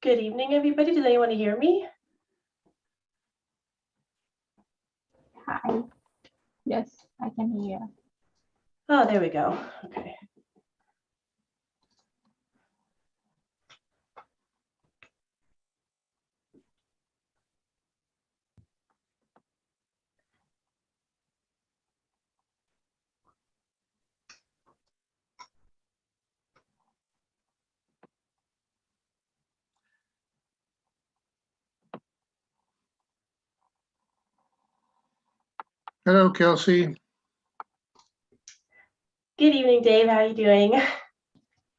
Good evening, everybody. Does anyone hear me? Hi. Yes, I can hear. Oh, there we go. Okay. Hello, Kelsey. Good evening, Dave. How are you doing?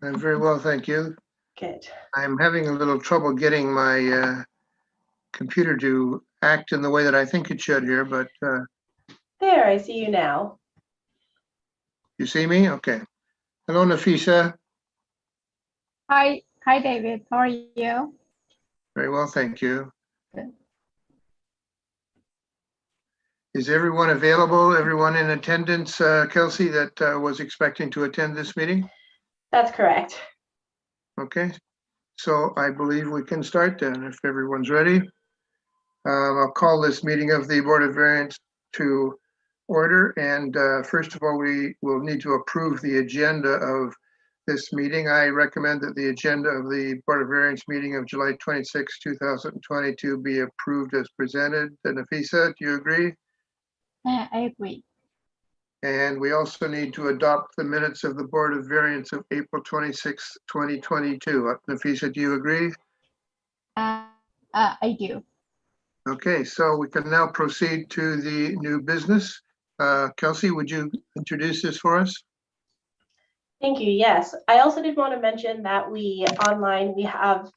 I'm very well, thank you. Good. I'm having a little trouble getting my computer to act in the way that I think it should here, but There, I see you now. you see me? Okay. Hello, Nafisa. Hi, David. How are you? Very well, thank you. Good. Is everyone available? Everyone in attendance, Kelsey, that was expecting to attend this meeting? That's correct. Okay. So I believe we can start then, if everyone's ready. I'll call this meeting of the Board of Variance to order. And first of all, we will need to approve the agenda of this meeting. I recommend that the agenda of the Board of Variance meeting of July 26, 2022 be approved as presented. And Nafisa, do you agree? I agree. And we also need to adopt the minutes of the Board of Variance of April 26, 2022. Nafisa, do you agree? I do. Okay, so we can now proceed to the new business. Kelsey, would you introduce this for us? Thank you. Yes. I also did want to mention that we have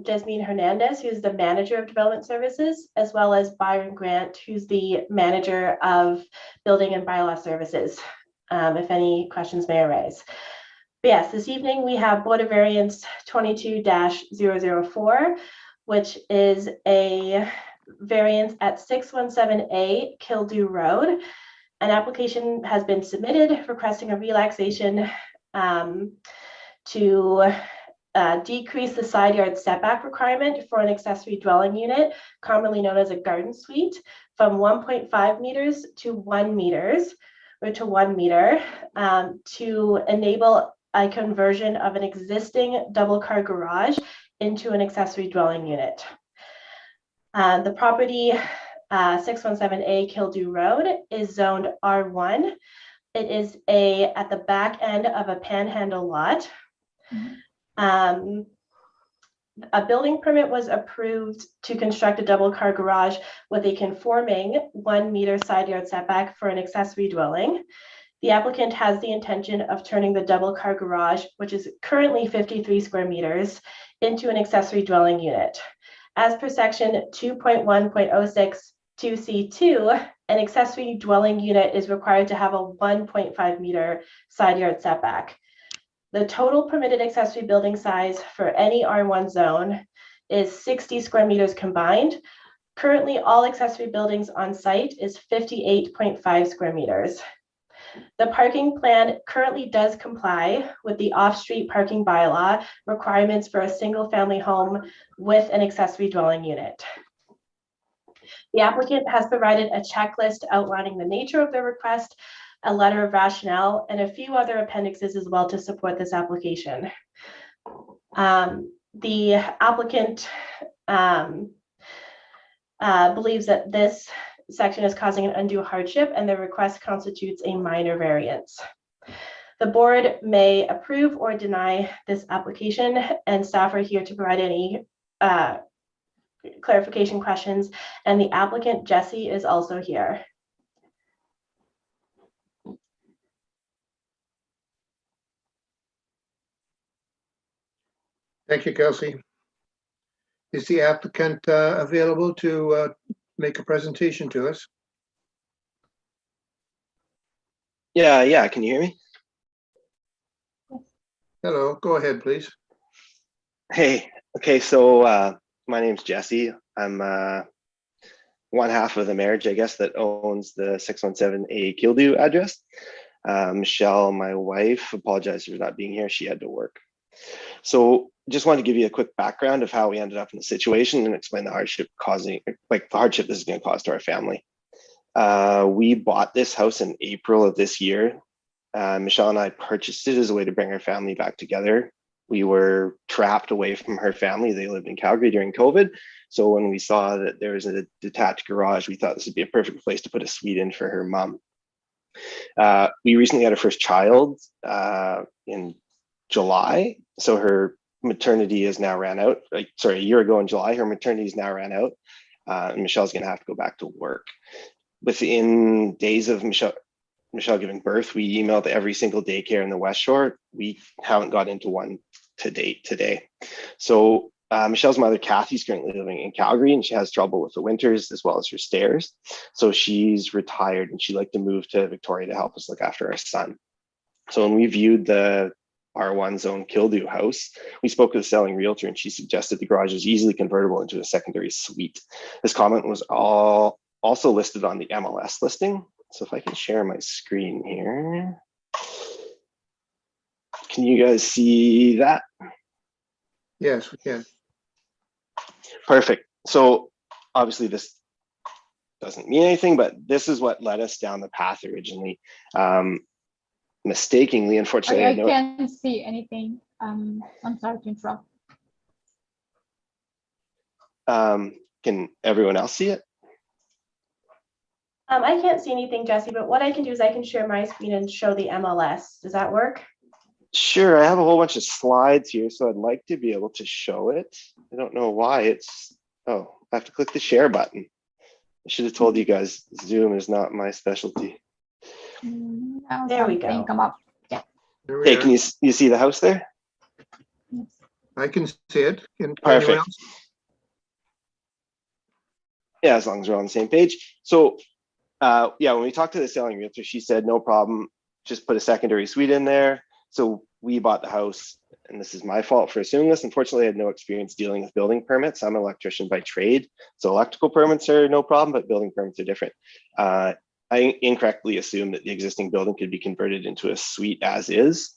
Jasmine Hernandez, who's the manager of development services, as well as Byron Grant, who's the manager of building and bylaw services, if any questions may arise. But yes, this evening we have Board of Variance 22-004, which is a variance at 617A Kildew Road. An application has been submitted requesting a relaxation to decrease the side yard setback requirement for an accessory dwelling unit, commonly known as a garden suite, from 1.5 meters to 1 meters or to 1 meter to enable a conversion of an existing double car garage into an accessory dwelling unit. The property 617A Kildew Road is zoned R1. It is at the back end of a panhandle lot. A building permit was approved to construct a double car garage with a conforming 1 meter side yard setback for an accessory dwelling. The applicant has the intention of turning the double car garage, which is currently 53 square meters, into an accessory dwelling unit. As per section 2.1.062C2, an accessory dwelling unit is required to have a 1.5 meter side yard setback. The total permitted accessory building size for any R1 zone is 60 square meters combined. Currently, all accessory buildings on site is 58.5 square meters. The parking plan currently does comply with the off-street parking bylaw requirements for a single-family home with an accessory dwelling unit. The applicant has provided a checklist outlining the nature of the request, a letter of rationale, and a few other appendixes as well to support this application. The applicant believes that this section is causing an undue hardship and the request constitutes a minor variance. The board may approve or deny this application, and staff are here to provide any clarification questions, and the applicant, Jesse, is also here. Thank you, Kelsey. Is the applicant available to make a presentation to us? Yeah. Can you hear me? Hello, go ahead, please. Hey, okay, so my name's Jesse. I'm one half of the marriage, I guess, that owns the 617A Kildew address. Michelle, my wife, apologizes for not being here. She had to work. So just wanted to give you a quick background of how we ended up in the situation and explain the hardship this is going to cause to our family. We bought this house in April of this year. Michelle and I purchased it as a way to bring our family back together. We were trapped away from her family. They lived in Calgary during COVID. So when we saw that there was a detached garage, we thought this would be a perfect place to put a suite in for her mom. We recently had our first child in July. So her maternity is now ran out. A year ago in July, her maternity is now ran out. And Michelle's going to have to go back to work. Within days of Michelle giving birth, we emailed every single daycare in the West Shore. We haven't got into one to date today. So Michelle's mother, Kathy's currently living in Calgary, and she has trouble with the winters as well as her stairs. So she's retired, and she'd like to move to Victoria to help us look after our son. So when we viewed the R1 zone Kildoo house, we spoke with the selling realtor, and she suggested the garage is easily convertible into a secondary suite. This comment was also listed on the MLS listing. So if I can share my screen here, can you guys see that? Yes, we can. Perfect. So obviously this doesn't mean anything, but this is what led us down the path originally. Mistakenly, unfortunately, I can't see anything. I'm sorry to interrupt. Can everyone else see it? I can't see anything, Jesse, but what I can do is I can share my screen and show the MLS. Does that work? Sure, I have a whole bunch of slides here, so I'd like to be able to show it. I don't know why it's, oh, I have to click the share button. I should have told you guys, Zoom is not my specialty. Now There we something go. come up. Yeah. There we Hey, are. can you see the house there? Yes. I can see it. Can anyone Perfect. else? Yeah, as long as we're on the same page. So yeah, when we talked to the selling realtor, she said, no problem, just put a secondary suite in there. So we bought the house, and this is my fault for assuming this. Unfortunately, I had no experience dealing with building permits. I'm an electrician by trade. So electrical permits are no problem, but building permits are different. I incorrectly assumed that the existing building could be converted into a suite as is.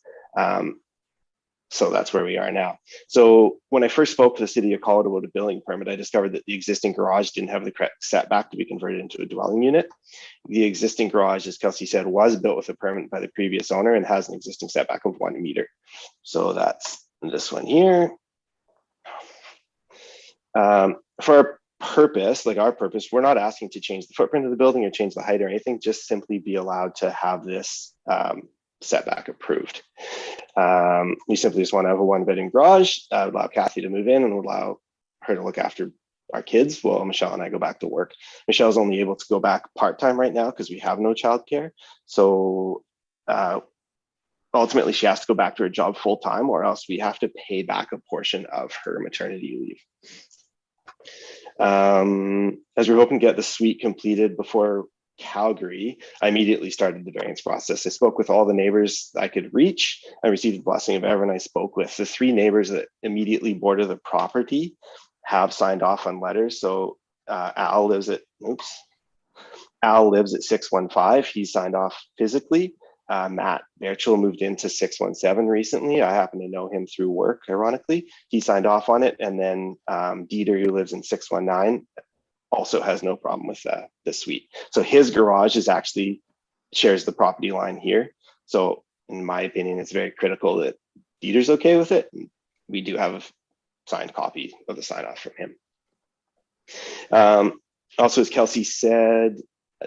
So that's where we are now. So when I first spoke to the city of Colorado about a building permit, I discovered that the existing garage didn't have the correct setback to be converted into a dwelling unit. The existing garage, as Kelsey said, was built with a permit by the previous owner and has an existing setback of 1 meter. So that's this one here. For our purpose, we're not asking to change the footprint of the building or change the height or anything, just simply be allowed to have this setback approved. We simply just want to have a 1-bedroom garage, allow Kathy to move in and allow her to look after our kids while Michelle and I go back to work. Michelle's only able to go back part-time right now because we have no childcare. So ultimately she has to go back to her job full-time, or else we have to pay back a portion of her maternity leave. As we're hoping to get the suite completed before Calgary, I immediately started the variance process. I spoke with all the neighbors I could reach. I received the blessing of everyone I spoke with. The 3 neighbors that immediately border the property have signed off on letters. So Al lives at 615. He signed off physically. Matt Berchel moved into 617 recently. I happen to know him through work, ironically. He signed off on it. And then Dieter, who lives in 619, also has no problem with the suite. So his garage is actually shares the property line here. So in my opinion, it's very critical that Dieter's okay with it. We do have a signed copy of the sign off from him. Also, as Kelsey said,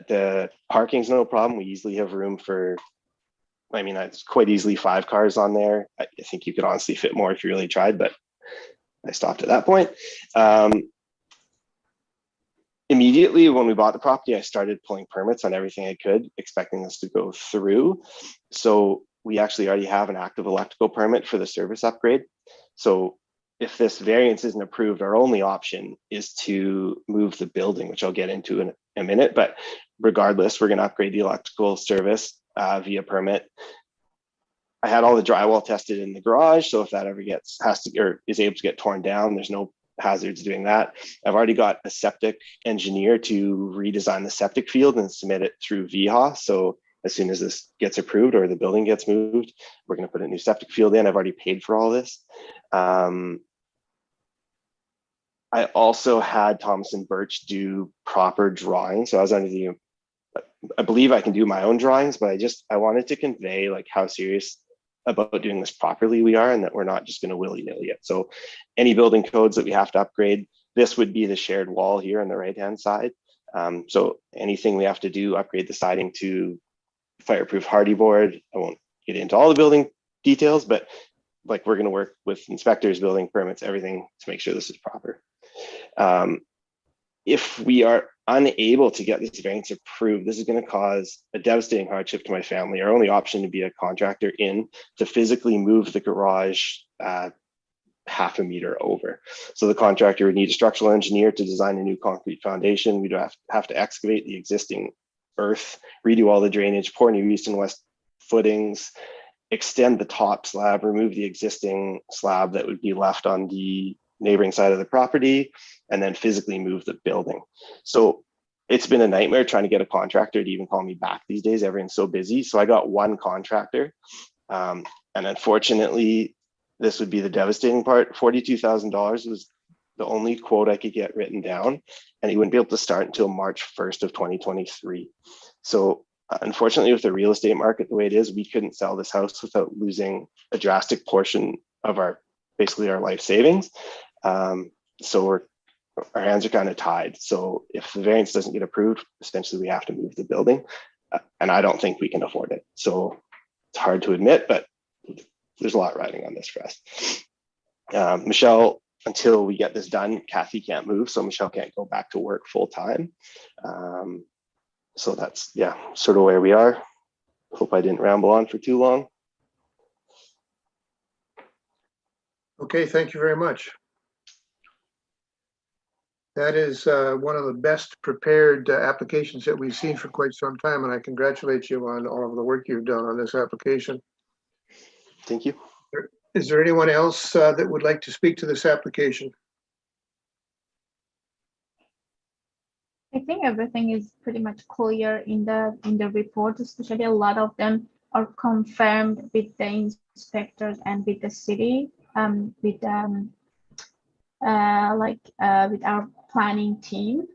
the parking's no problem. We easily have room for, I mean, it's quite easily 5 cars on there. I think you could honestly fit more if you really tried, but I stopped at that point. Immediately when we bought the property, I started pulling permits on everything I could, expecting this to go through. So we actually already have an active electrical permit for the service upgrade. So if this variance isn't approved, our only option is to move the building, which I'll get into in a minute. But regardless, we're going to upgrade the electrical service via permit. I had all the drywall tested in the garage, so if that ever is able to get torn down, there's no hazards doing that. I've already got a septic engineer to redesign the septic field and submit it through VHA. So as soon as this gets approved or the building gets moved, we're going to put a new septic field in. I've already paid for all this. I also had Thomas & Birch do proper drawings. So I was under the, I believe I can do my own drawings, but I wanted to convey like how serious about doing this properly we are, and that we're not just going to willy-nilly it. So any building codes that we have to upgrade, this would be the shared wall here on the right-hand side. So anything we have to do, upgrade the siding to fireproof hardy board. I won't get into all the building details, but like we're going to work with inspectors, building permits, everything to make sure this is proper. If we are unable to get this variance approved, this is going to cause a devastating hardship to my family. Our only option to be a contractor in to physically move the garage half a meter over. So the contractor would need a structural engineer to design a new concrete foundation. We'd have to excavate the existing earth, redo all the drainage, pour new east and west footings, extend the top slab, remove the existing slab that would be left on the neighboring side of the property, and then physically move the building. So it's been a nightmare trying to get a contractor to even call me back these days. Everyone's so busy. So I got one contractor. And unfortunately, this would be the devastating part. $42,000 was the only quote I could get written down, and he wouldn't be able to start until March 1st of 2023. So unfortunately, with the real estate market the way it is, we couldn't sell this house without losing a drastic portion of basically our life savings. So our hands are kind of tied. So if the variance doesn't get approved, essentially we have to move the building, and I don't think we can afford it. So it's hard to admit, but there's a lot riding on this for us. Michelle, until we get this done, Kathy can't move, so Michelle can't go back to work full time. So that's, yeah, sort of where we are. Hope I didn't ramble on for too long. Okay, thank you very much. That is one of the best prepared applications that we've seen for quite some time, and I congratulate you on all of the work you've done on this application. Thank you. Is there anyone else that would like to speak to this application? I think everything is pretty much clear in the report, especially a lot of them are confirmed with the inspectors and with the city, with our planning team,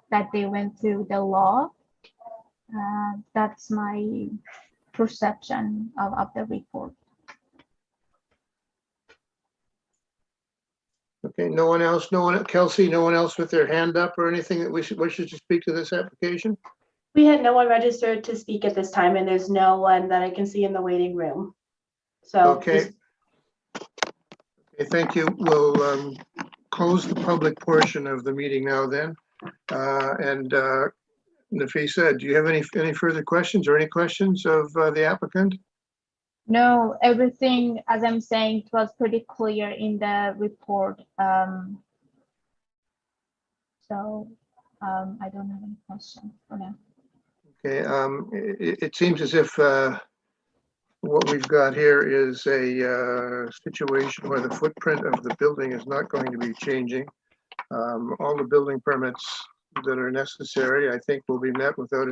that they went through the law. That's my perception of the report. Okay, no one else, Kelsey, no one else with their hand up or anything that wishes to speak to this application? We had no one registered to speak at this time, and there's no one that I can see in the waiting room. So Okay. Okay, thank you. We'll close the public portion of the meeting now then. And Nafisa, do you have any further questions or any questions of the applicant? No, everything, as I'm saying, it was pretty clear in the report. So I don't have any questions for now. Okay, it seems as if what we've got here is a situation where the footprint of the building is not going to be changing. All the building permits that are necessary, I think, will be met without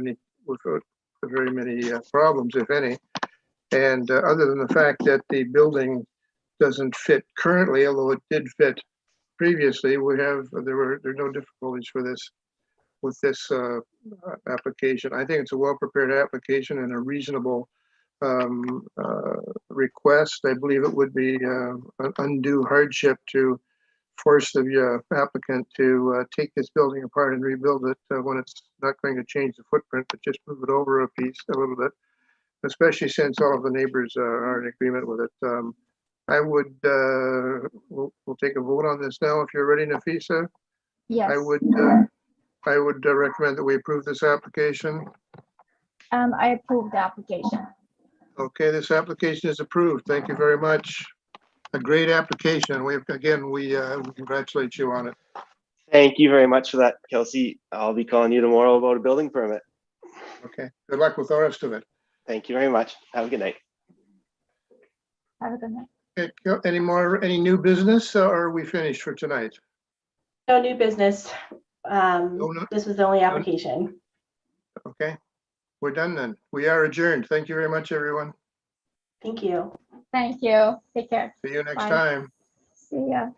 very many problems, if any. And other than the fact that the building doesn't fit currently, although it did fit previously, there are no difficulties with this application. I think it's a well-prepared application and a reasonable request. I believe it would be an undue hardship to force the applicant to take this building apart and rebuild it when it's not going to change the footprint, but just move it over a little bit, especially since all of the neighbors are in agreement with it. I would, we'll take a vote on this now if you're ready, Nafisa. Yes. I would recommend that we approve this application. I approve the application. Okay, this application is approved. Thank you very much. A great application. We congratulate you on it. Thank you very much for that, Kelsey. I'll be calling you tomorrow about a building permit. Okay, good luck with the rest of it. Thank you very much. Have a good night. Have a good night. Okay, any new business or are we finished for tonight? no new business. This was the only application. Okay. we're done then. We are adjourned. Thank you very much, everyone. Thank you. Thank you. Take care. See you next Bye. time. See ya.